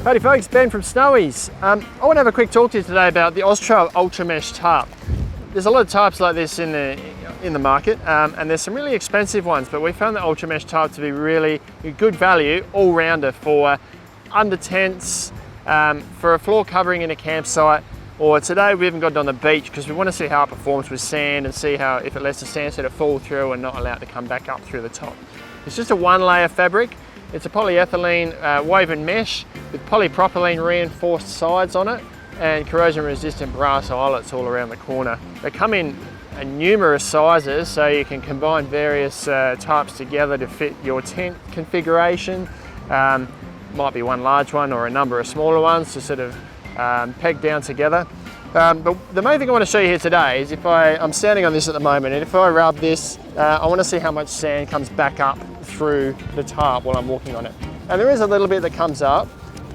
Howdy folks, Ben from Snowies. I want to have a quick talk to you today about the Oztrail Ultramesh Tarp. There's a lot of tarps like this in the market, and there's some really expensive ones, but we found the Ultramesh Tarp to be really a good value all-rounder for under tents, for a floor covering in a campsite, or today we even got it on the beach because we want to see how it performs with sand and see how, if it lets the sand set it fall through and not allow it to come back up through the top. It's just a one-layer fabric. It's a polyethylene woven mesh with polypropylene reinforced sides on it and corrosion resistant brass eyelets all around the corner. They come in numerous sizes, so you can combine various types together to fit your tent configuration. Might be one large one or a number of smaller ones to sort of peg down together. But the main thing I want to show you here today is I'm standing on this at the moment, and if I rub this, I want to see how much sand comes back up through the tarp while I'm walking on it. And there is a little bit that comes up,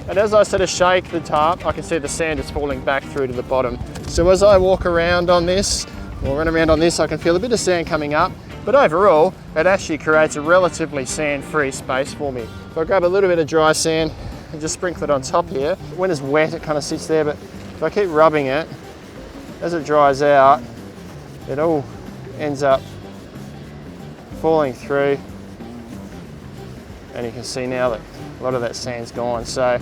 and as I sort of shake the tarp, I can see the sand is falling back through to the bottom. So as I walk around on this, or run around on this, I can feel a bit of sand coming up, but overall, it actually creates a relatively sand-free space for me. So I grab a little bit of dry sand and just sprinkle it on top here. When it's wet, it kind of sits there, but if I keep rubbing it, as it dries out, it all ends up falling through. And you can see now that a lot of that sand's gone. So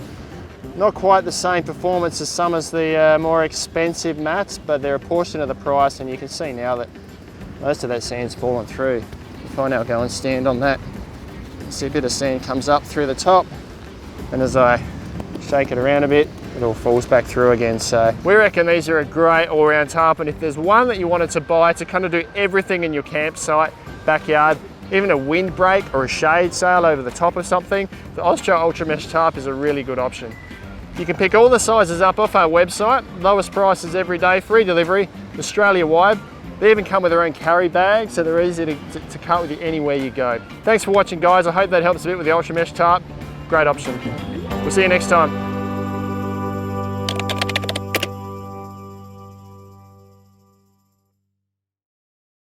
not quite the same performance as some of the more expensive mats, but they're a portion of the price, and you can see now that most of that sand's fallen through. If I now go and stand on that, see a bit of sand comes up through the top, and as I shake it around a bit, it all falls back through again. So we reckon these are a great all-round tarp, and if there's one that you wanted to buy to kind of do everything in your campsite, backyard, even a windbreak or a shade sail over the top of something, the Oztrail Ultramesh Tarp is a really good option. You can pick all the sizes up off our website, lowest prices every day, free delivery, Australia-wide. They even come with their own carry bag, so they're easy to cart with you anywhere you go. Thanks for watching, guys. I hope that helps a bit with the Ultramesh Tarp. Great option. We'll see you next time.